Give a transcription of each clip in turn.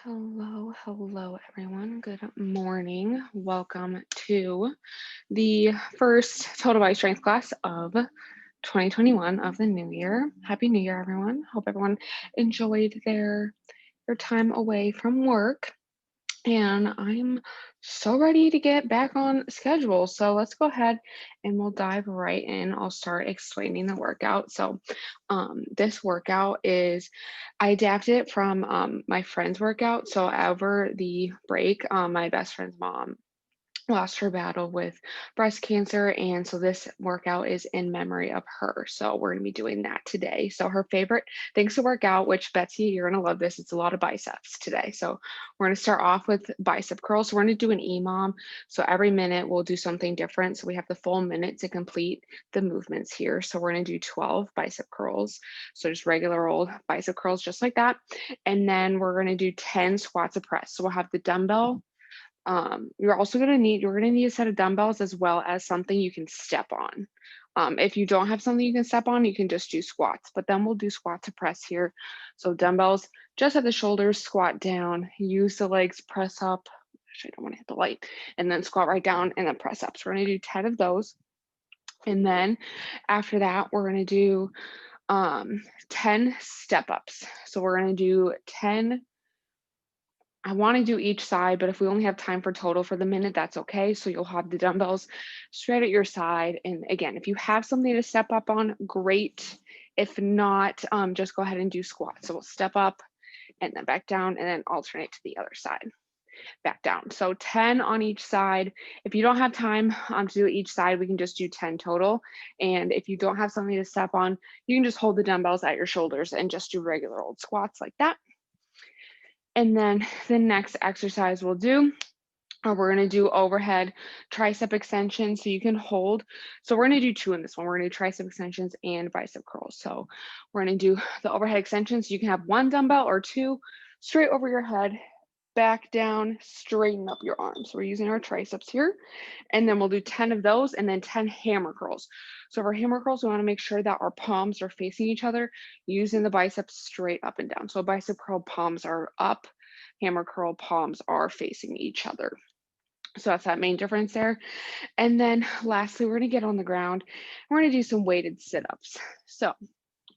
Hello, everyone. Good morning. Welcome to the first total body strength class of 2021 of the new year. Happy New Year, everyone. Hope everyone enjoyed their time away from work. And I'm so ready to get back on schedule. So let's go ahead and we'll dive right in. I'll start explaining the workout. This workout is, I adapted it from my friend's workout. So over the break, my best friend's mom lost her battle with breast cancer. And so this workout is in memory of her. So we're going to be doing that today. So her favorite things to work out, which Betsy, you're going to love this. It's a lot of biceps today. So we're going to start off with bicep curls. So we're going to do an EMOM. So every minute we'll do something different. So we have the full minute to complete the movements here. So we're going to do 12 bicep curls. So just regular old bicep curls, just like that. And then we're going to do 10 squats of press. So we'll have the dumbbell. You're gonna need a set of dumbbells as well as something you can step on. If you don't have something you can step on, you can just do squats, but then we'll do squat to press here. So dumbbells just at the shoulders, squat down, use the legs, press up. Actually, I don't want to hit the light, and then squat right down and then press up. So we're gonna do 10 of those. And then after that, we're gonna do 10 step ups. So we're gonna do 10. I want to do each side, but if we only have time for total for the minute, that's okay. So you'll have the dumbbells straight at your side. And again, if you have something to step up on, great. If not, just go ahead and do squats. So we'll step up and then back down and then alternate to the other side, back down. So 10 on each side. If you don't have time to do each side, we can just do 10 total. And if you don't have something to step on, you can just hold the dumbbells at your shoulders and just do regular old squats like that. And then the next exercise we'll do, we're going to do overhead tricep extensions. So you can hold. So we're going to do two in this one. We're going to do tricep extensions and bicep curls. So we're going to do the overhead extensions. You can have one dumbbell or two straight over your head, back down, straighten up your arms. We're using our triceps here. And then we'll do 10 of those and then 10 hammer curls. So for hammer curls, we want to make sure that our palms are facing each other, using the biceps straight up and down. So bicep curl palms are up, hammer curl palms are facing each other. So that's that main difference there. And then lastly, we're going to get on the ground. We're going to do some weighted sit-ups. So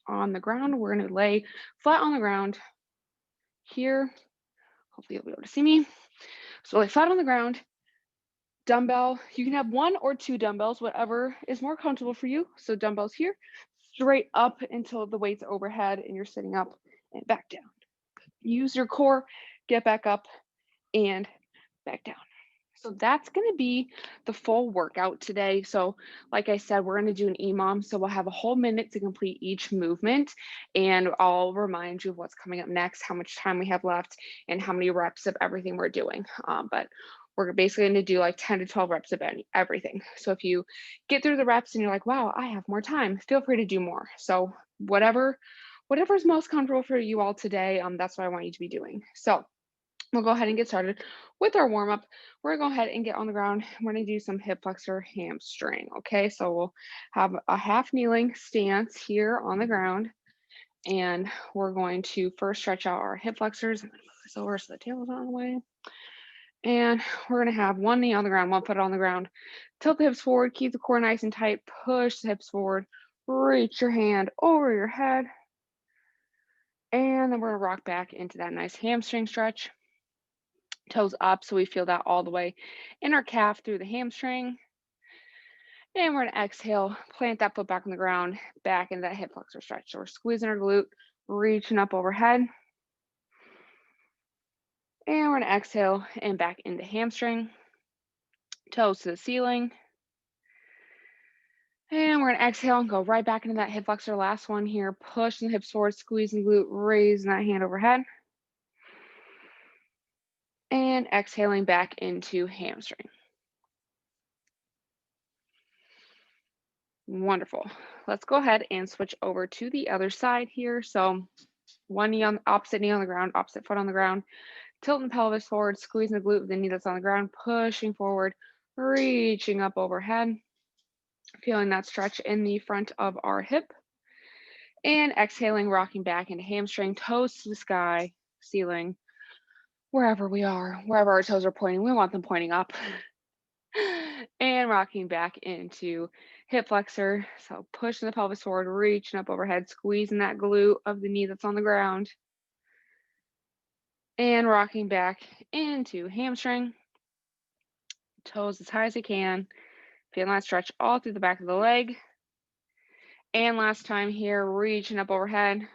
on the ground, we're going to lay flat on the ground here. Hopefully you'll be able to see me. So lay flat on the ground, dumbbell. You can have one or two dumbbells, whatever is more comfortable for you. So dumbbells here, straight up until the weight's overhead and you're sitting up and back down. Use your core, get back up and back down. So that's going to be the full workout today. So like I said, we're going to do an EMOM. So we'll have a whole minute to complete each movement. And I'll remind you of what's coming up next, how much time we have left, and how many reps of everything we're doing. But we're basically going to do like 10 to 12 reps of everything. So if you get through the reps and you're like, wow, I have more time, feel free to do more. So whatever's most comfortable for you all today, that's what I want you to be doing. So we'll go ahead and get started with our warm up. We're gonna go ahead and get on the ground. We're gonna do some hip flexor hamstring. Okay, so we'll have a half kneeling stance here on the ground. And we're going to first stretch out our hip flexors. I'm gonna move this over so the tail is out of the way. And we're gonna have one knee on the ground, one foot on the ground. Tilt the hips forward, keep the core nice and tight, push the hips forward, reach your hand over your head. And then we're gonna rock back into that nice hamstring stretch. Toes up so we feel that all the way in our calf through the hamstring. And we're gonna exhale, plant that foot back on the ground, back into that hip flexor stretch. So we're squeezing our glute, reaching up overhead. And we're gonna exhale and back into hamstring, toes to the ceiling. And we're gonna exhale and go right back into that hip flexor. Last one here, pushing the hips forward, squeezing the glute, raising that hand overhead. And exhaling back into hamstring. Wonderful. Let's go ahead and switch over to the other side here. So one knee on opposite knee on the ground, opposite foot on the ground, tilting the pelvis forward, squeezing the glute with the knee that's on the ground, pushing forward, reaching up overhead, feeling that stretch in the front of our hip, and exhaling, rocking back into hamstring, toes to the sky, ceiling, wherever we are, wherever our toes are pointing, we want them pointing up. And rocking back into hip flexor. So pushing the pelvis forward, reaching up overhead, squeezing that glute of the knee that's on the ground. And rocking back into hamstring. Toes as high as you can. Feeling that stretch all through the back of the leg. And last time here, reaching up overhead.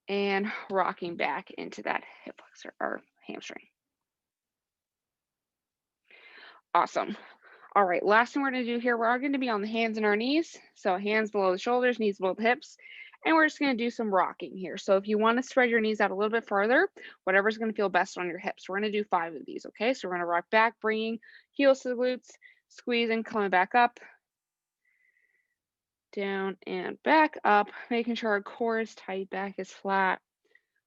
And rocking back into that hip flexor or hamstring. Awesome. All right, last thing we're going to do here, we're going to be on the hands and our knees. So hands below the shoulders, knees below the hips. And we're just going to do some rocking here. So if you want to spread your knees out a little bit further, whatever's going to feel best on your hips. We're going to do 5 of these, okay? So we're going to rock back, bringing heels to the glutes, squeezing, coming back up, down and back up, making sure our core is tight, back is flat.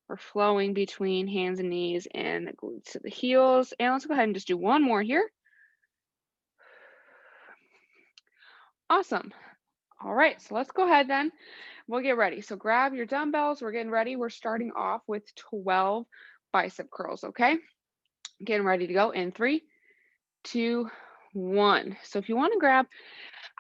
We're flowing between hands and knees and the glutes to the heels. And let's go ahead and just do one more here. Awesome. All right, so let's go ahead then. We'll get ready. So grab your dumbbells. We're getting ready. We're starting off with 12 bicep curls, okay? Getting ready to go in 3, 2, 1. So if you want to grab,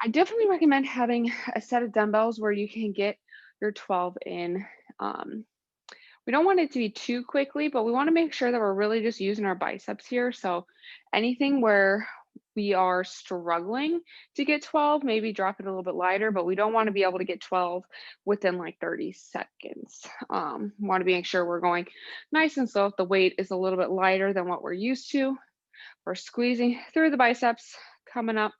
I definitely recommend having a set of dumbbells where you can get your 12 in. We don't want it to be too quickly, but we want to make sure that we're really just using our biceps here. So anything where we are struggling to get 12, maybe drop it a little bit lighter, but we don't want to be able to get 12 within like 30 seconds. Want to make sure we're going nice and slow. If the weight is a little bit lighter than what we're used to, we're squeezing through the biceps, coming up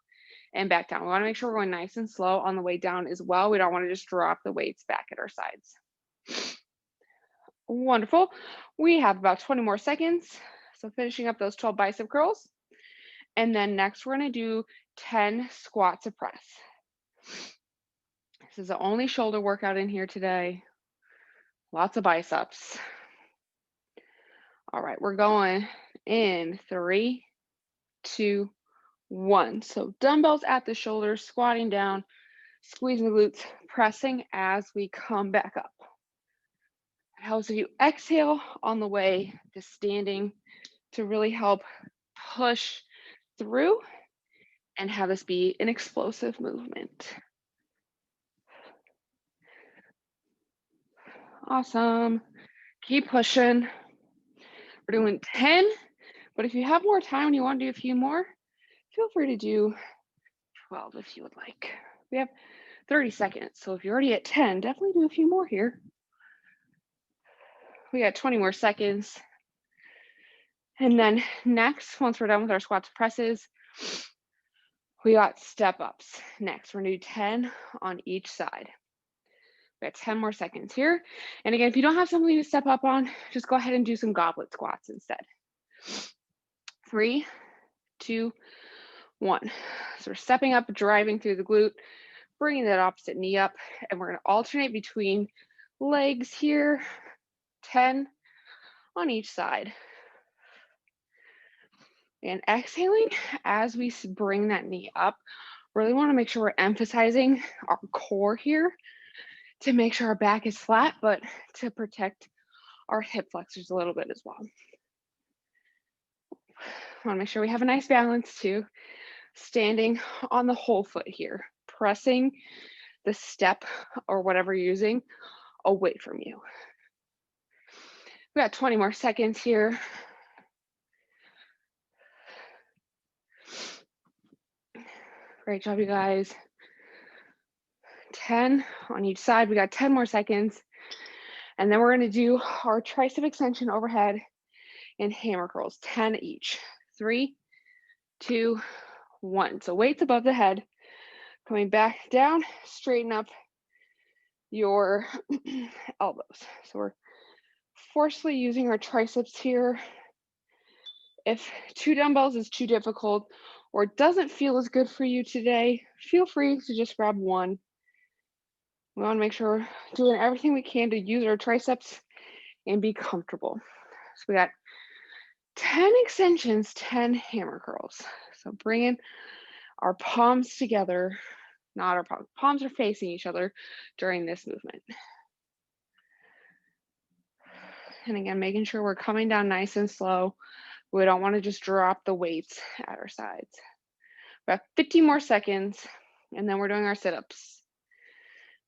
and back down. We want to make sure we're going nice and slow on the way down as well. We don't want to just drop the weights back at our sides. Wonderful. We have about 20 more seconds. So finishing up those 12 bicep curls. And then next we're going to do 10 squat to press. This is the only shoulder workout in here today. Lots of biceps. All right, we're going in 3, 2, 1. So dumbbells at the shoulders, squatting down, squeezing the glutes, pressing as we come back up. It helps if you exhale on the way to standing to really help push through and have this be an explosive movement. Awesome. Keep pushing. We're doing 10, but if you have more time and you want to do a few more, feel free to do 12 if you would like. We have 30 seconds, so if you're already at 10, definitely do a few more here. We got 20 more seconds. And then next, once we're done with our squats presses, we got step ups. Next, we're gonna do 10 on each side. We got 10 more seconds here. And again, if you don't have something to step up on, just go ahead and do some goblet squats instead. 3, 2, 1. So we're stepping up, driving through the glute, bringing that opposite knee up, and we're gonna alternate between legs here, 10 on each side. And exhaling as we bring that knee up, really want to make sure we're emphasizing our core here to make sure our back is flat, but to protect our hip flexors a little bit as well. Want to make sure we have a nice balance too. Standing on the whole foot here, pressing the step or whatever you're using away from you. We got 20 more seconds here. Great job, you guys. 10 on each side. We got 10 more seconds. And then we're going to do our tricep extension overhead and hammer curls, 10 each. 3, 2, 1. So weights above the head, coming back down, straighten up your elbows. So we're forcefully using our triceps here. If 2 dumbbells is too difficult or it doesn't feel as good for you today, feel free to just grab one. We want to make sure we're doing everything we can to use our triceps and be comfortable. So we got 10 extensions, 10 hammer curls. So bringing our palms together, not our palms. Palms are facing each other during this movement. And again, making sure we're coming down nice and slow. We don't want to just drop the weights at our sides. We have 50 more seconds, and then we're doing our sit-ups.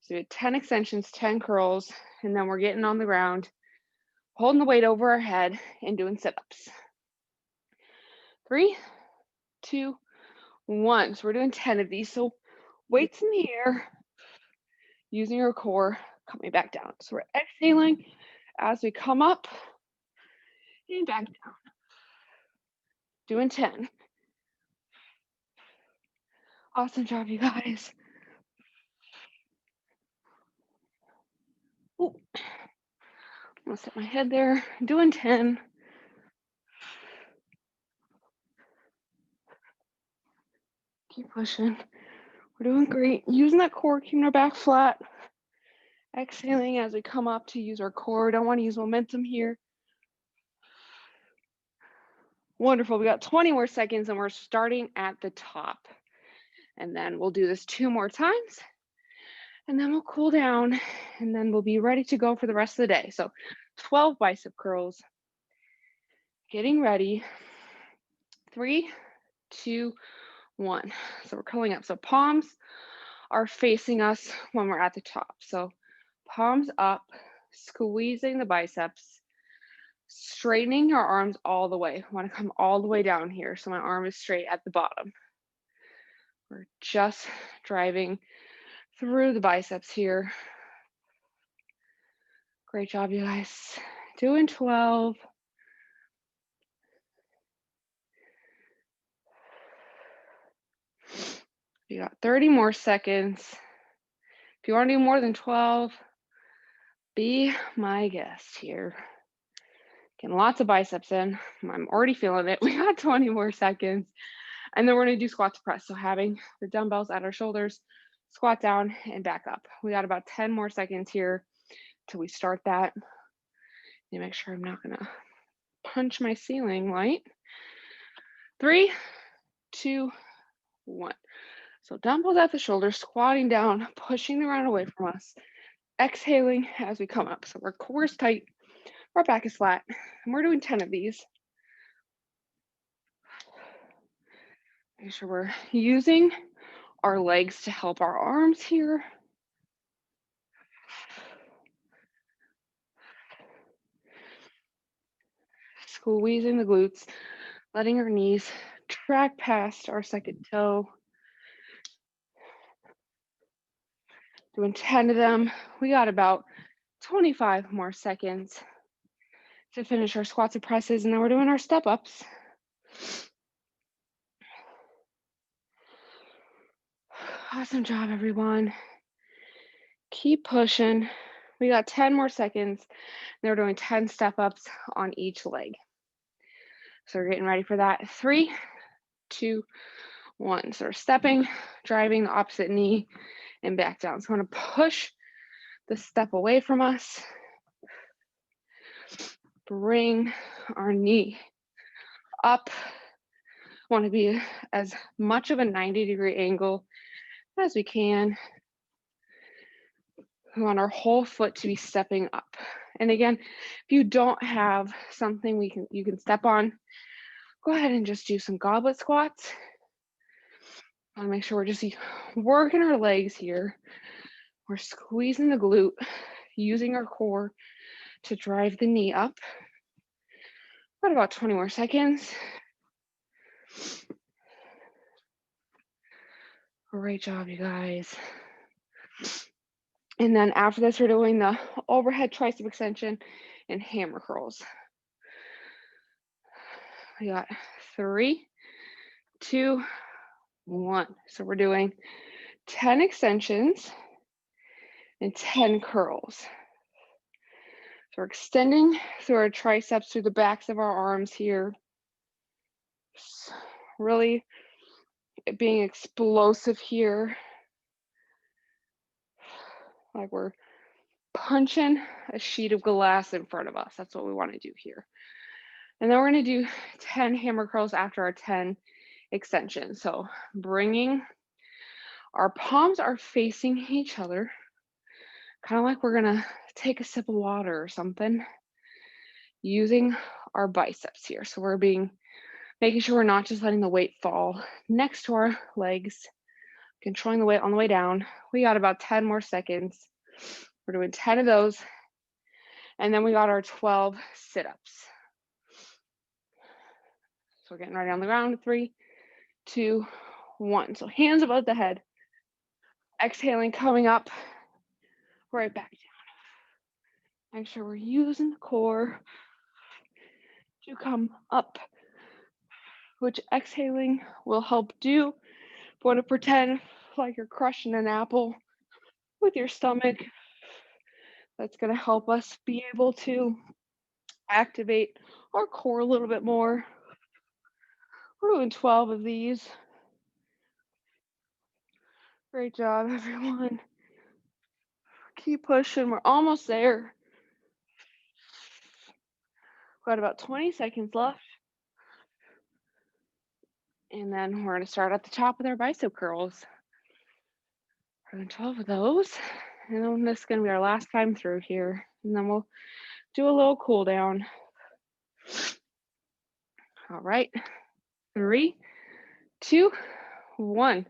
So we have 10 extensions, 10 curls, and then we're getting on the ground, holding the weight over our head and doing sit-ups. 3, 2, 1. So we're doing 10 of these. So weights in the air, using our core, coming back down. So we're exhaling as we come up and back down. Doing 10. Awesome job, you guys. Ooh. I'm gonna set my head there. Doing 10. Keep pushing. We're doing great. Using that core, keeping our back flat. Exhaling as we come up to use our core. Don't want to use momentum here. Wonderful. We got 20 more seconds and we're starting at the top. And then we'll do this 2 more times. And then we'll cool down and then we'll be ready to go for the rest of the day. So 12 bicep curls. Getting ready. 3, 2, 1. So we're curling up. So palms are facing us when we're at the top. So palms up, squeezing the biceps, straightening your arms all the way. I want to come all the way down here so my arm is straight at the bottom. We're just driving through the biceps here. Great job, you guys. Doing 12. You got 30 more seconds. If you want to do more than 12, be my guest here. Getting lots of biceps in. I'm already feeling it. We got 20 more seconds. And then we're going to do squat to press. So having the dumbbells at our shoulders, squat down and back up. We got about 10 more seconds here till we start that. Let me make sure I'm not going to punch my ceiling light. 3, 2, 1. So dumbbells at the shoulders, squatting down, pushing the ground away from us. Exhaling as we come up. So our core is tight, our back is flat, and we're doing 10 of these. Make sure we're using our legs to help our arms here. Squeezing the glutes, letting our knees track past our second toe. Doing 10 of them. We got about 25 more seconds to finish our squats and presses, and then we're doing our step ups. Awesome job, everyone. Keep pushing. We got 10 more seconds. Then we're doing 10 step ups on each leg. So we're getting ready for that. 3, 2, 1. So we're stepping, driving the opposite knee and back down. So we're going to push the step away from us. Bring our knee up. Want to be as much of a 90-degree angle as we can. We want our whole foot to be stepping up. And again, if you don't have something you can step on, go ahead and just do some goblet squats. I want to make sure we're just working our legs here. We're squeezing the glute, using our core to drive the knee up. Got about 20 more seconds. Great job, you guys. And then after this, we're doing the overhead tricep extension and hammer curls. We got 3, 2, 1. So we're doing 10 extensions and 10 curls. So we're extending through our triceps, through the backs of our arms here. Just really being explosive here. Like we're punching a sheet of glass in front of us. That's what we want to do here. And then we're going to do 10 hammer curls after our 10 extensions. So bringing our palms are facing each other, kind of like we're going to take a sip of water or something. using our biceps here. So we're making sure we're not just letting the weight fall next to our legs, controlling the weight on the way down. We got about 10 more seconds. We're doing 10 of those. And then we got our 12 sit-ups. So we're getting right on the ground. 3, 2, 1. So hands above the head. Exhaling, coming up, right back down. Make sure we're using the core to come up, which exhaling will help do. If you want to pretend like you're crushing an apple with your stomach, that's going to help us be able to activate our core a little bit more. We're doing 12 of these. Great job, everyone. Keep pushing. We're almost there. Got about 20 seconds left. And then we're going to start at the top with our bicep curls. We're doing 12 of those. And then this is going to be our last time through here. And then we'll do a little cool down. All right. 3, 2, 1.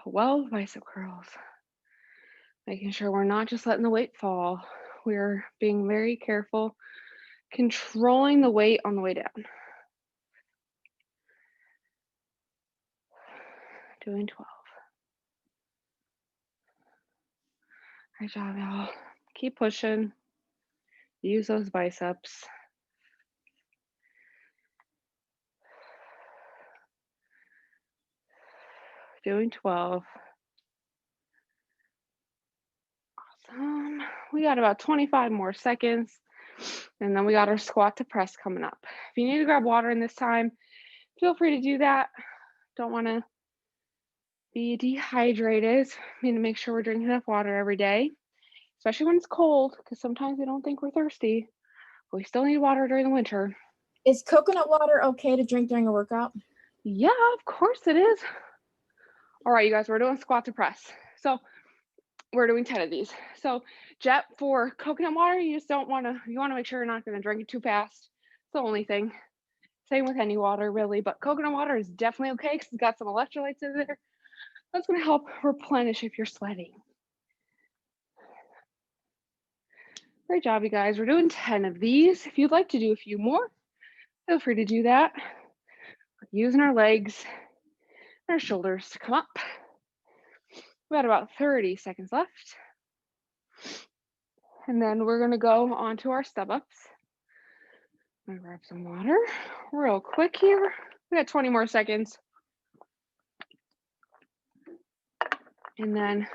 12 bicep curls. Making sure we're not just letting the weight fall. We're being very careful, controlling the weight on the way down. Doing 12. Great job, y'all. Keep pushing. Use those biceps. Doing 12. Awesome. We got about 25 more seconds. And then we got our squat to press coming up. If you need to grab water in this time, feel free to do that. Don't want to be dehydrated. We need to make sure we're drinking enough water every day, especially when it's cold, because sometimes we don't think we're thirsty, but we still need water during the winter. Is coconut water okay to drink during a workout? Yeah, of course it is. All right, you guys, we're doing squat to press. So we're doing 10 of these. So Jet, for coconut water, you want to make sure you're not going to drink it too fast. It's the only thing. Same with any water, really, but coconut water is definitely okay because it's got some electrolytes in there. That's going to help replenish if you're sweating. Great job, you guys. We're doing 10 of these. If you'd like to do a few more, feel free to do that. We're using our legs and our shoulders to come up. We got about 30 seconds left. And then we're going to go on to our step-ups. I'm going to grab some water real quick here. We got 20 more seconds. And then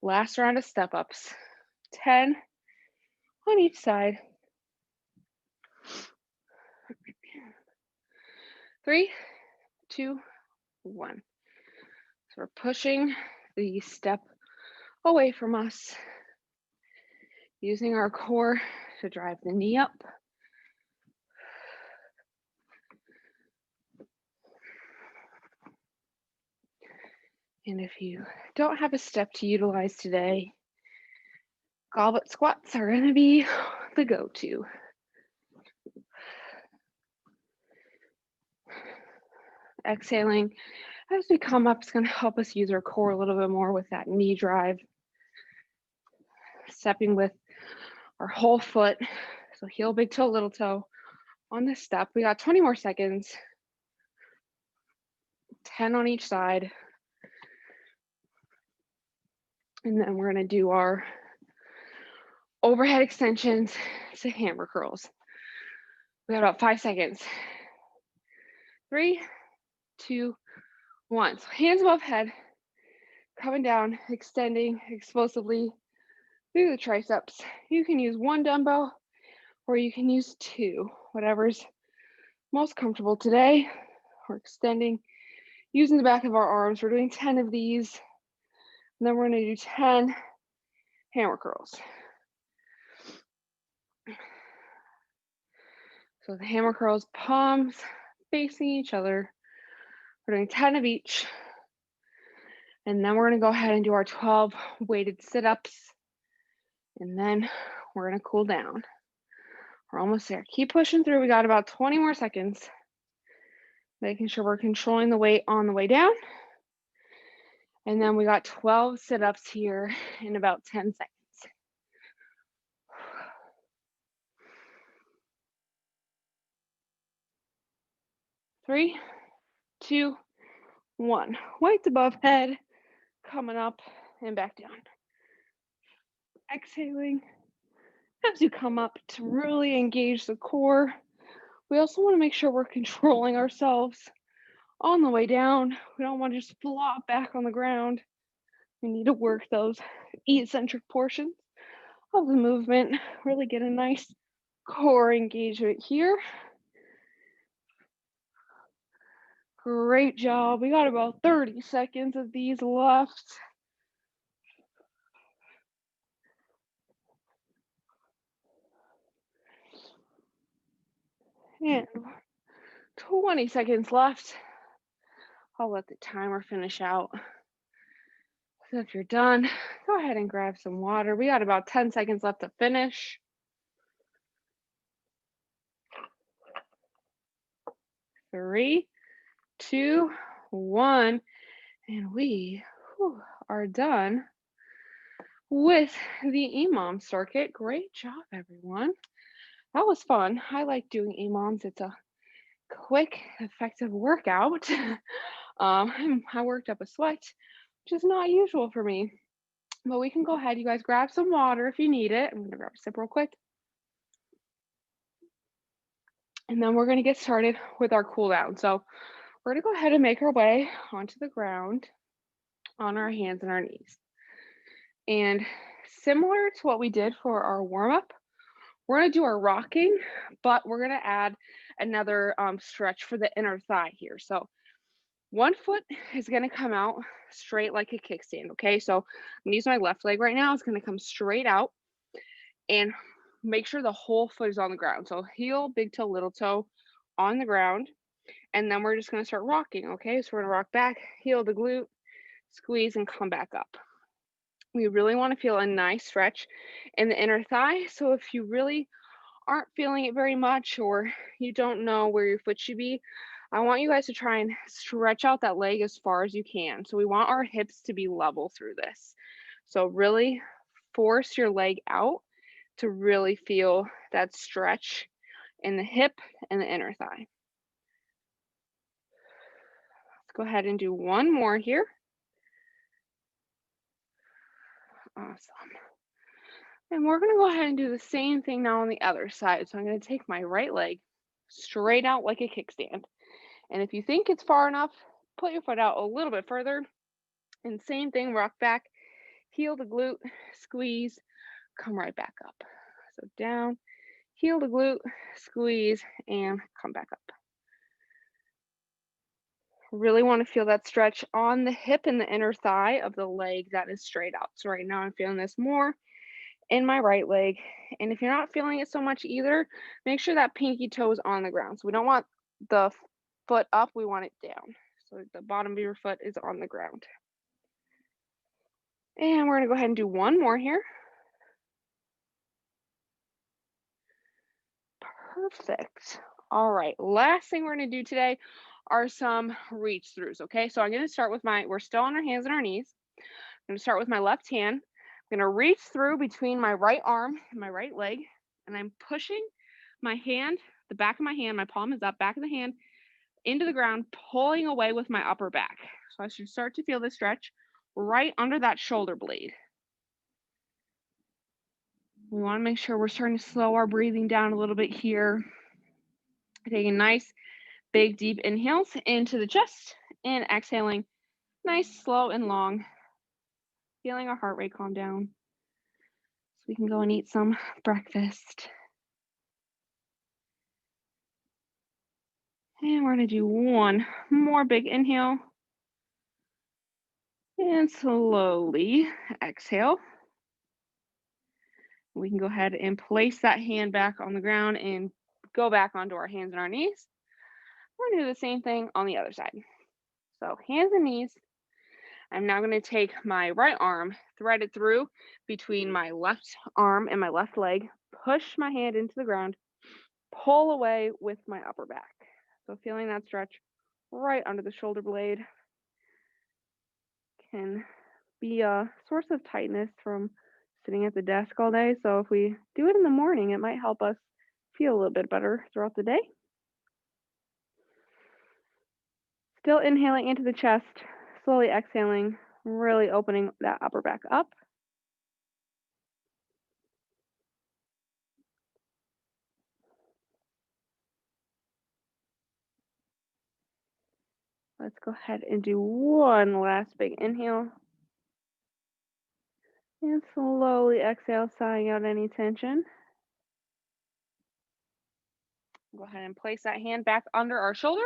last round of step-ups. 10 on each side. 3, 2, 1. So we're pushing the step away from us, using our core to drive the knee up. And if you don't have a step to utilize today, goblet squats are going to be the go-to. Exhaling as we come up is going to help us use our core a little bit more with that knee drive. Stepping with our whole foot, so heel, big toe, little toe on this step. We got 20 more seconds. 10 on each side. And then we're going to do our overhead extensions to hammer curls. We got about 5 seconds. 3, 2, 1. So hands above head, coming down, extending explosively through the triceps. You can use 1 dumbbell or you can use 2, whatever's most comfortable today. We're extending using the back of our arms. We're doing 10 of these. And then we're going to do 10 hammer curls. So the hammer curls, palms facing each other. We're doing 10 of each. And then we're going to go ahead and do our 12 weighted sit-ups. And then we're going to cool down. We're almost there. Keep pushing through. We got about 20 more seconds. Making sure we're controlling the weight on the way down. And then we got 12 sit-ups here in about 10 seconds. 3, 2, 1. Weights above head, coming up and back down. Exhaling as you come up to really engage the core. We also want to make sure we're controlling ourselves on the way down. We don't want to just flop back on the ground. We need to work those eccentric portions of the movement. Really get a nice core engagement here. Great job. We got about 30 seconds of these left. And 20 seconds left. I'll let the timer finish out. So if you're done, go ahead and grab some water. We got about 10 seconds left to finish. 3, 2, 1, and we are done with the EMOM circuit. Great job, everyone. That was fun. I like doing EMOMs. It's a quick, effective workout. I worked up a sweat, which is not usual for me. But we can go ahead. You guys grab some water if you need it. I'm going to grab a sip real quick. And then we're going to get started with our cool down. So we're going to go ahead and make our way onto the ground on our hands and our knees. And similar to what we did for our warm-up, we're going to do our rocking, but we're going to add another stretch for the inner thigh here. So one foot is going to come out straight like a kickstand, okay? So I'm going to use my left leg right now. It's going to come straight out and make sure the whole foot is on the ground. So heel, big toe, little toe on the ground. And then we're just going to start rocking, okay? So we're going to rock back, heel to glute, squeeze, and come back up. We really want to feel a nice stretch in the inner thigh. So if you really aren't feeling it very much or you don't know where your foot should be, I want you guys to try and stretch out that leg as far as you can. So we want our hips to be level through this. So really force your leg out to really feel that stretch in the hip and the inner thigh. Let's go ahead and do one more here. Awesome. And we're going to go ahead and do the same thing now on the other side. So I'm going to take my right leg straight out like a kickstand. And if you think it's far enough, put your foot out a little bit further. And same thing, rock back, heel to glute, squeeze, come right back up. So down, heel to glute, squeeze, and come back up. Really want to feel that stretch on the hip and the inner thigh of the leg that is straight out. So right now I'm feeling this more in my right leg. And if you're not feeling it so much either, make sure that pinky toe is on the ground. So we don't want the foot up, we want it down. So the bottom of your foot is on the ground. And we're going to go ahead and do one more here. Perfect. All right, last thing we're going to do today are some reach throughs, okay? So I'm going to start with we're still on our hands and our knees. I'm going to start with my left hand. I'm going to reach through between my right arm and my right leg, and I'm pushing my hand, the back of my hand, my palm is up, back of the hand, into the ground, pulling away with my upper back. So I should start to feel the stretch right under that shoulder blade. We want to make sure we're starting to slow our breathing down a little bit here. Taking nice, big, deep inhales into the chest and exhaling nice, slow, and long. Feeling our heart rate calm down so we can go and eat some breakfast. And we're going to do one more big inhale. And slowly exhale. We can go ahead and place that hand back on the ground and go back onto our hands and our knees. We're going to do the same thing on the other side. So hands and knees. I'm now going to take my right arm, thread it through between my left arm and my left leg, push my hand into the ground, pull away with my upper back. So feeling that stretch right under the shoulder blade can be a source of tightness from sitting at the desk all day. So if we do it in the morning, it might help us feel a little bit better throughout the day. Still inhaling into the chest, slowly exhaling, really opening that upper back up. Let's go ahead and do one last big inhale. And slowly exhale, sighing out any tension. Go ahead and place that hand back under our shoulder.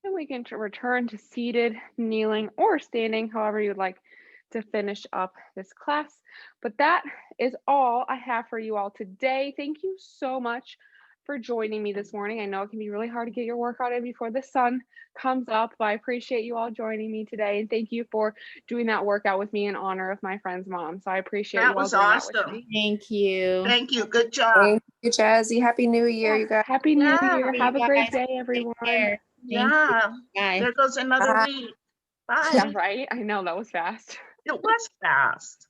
And we can return to seated, kneeling, or standing, however you'd like to finish up this class. But that is all I have for you all today. Thank you so much for joining me this morning. I know it can be really hard to get your workout in before the sun comes up, but I appreciate you all joining me today. And thank you for doing that workout with me in honor of my friend's mom. So I appreciate you all doing that with me. Thank you. Thank you. Good job. Thank you, Jazzy. Happy New Year, you guys. Happy New Yeah. Year. Have a great day, everyone. Yeah. Bye. There goes another Bye. week. Bye. Yeah, right? I know that was fast. It was fast.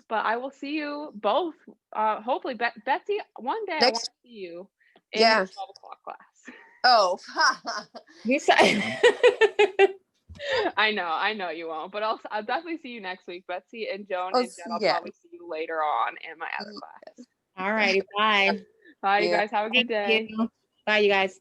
But I will see you both. Hopefully, Betsy, one day I want to see you in Yeah. the 12 o'clock class. Oh, You said I know you won't, but I'll definitely see you next week. Betsy and Joan Oh, and Jen, I'll yeah. probably see you later on in my other class. all righty. Bye. Bye, you Yeah. guys. Have a good day. Thank you. Bye, you guys.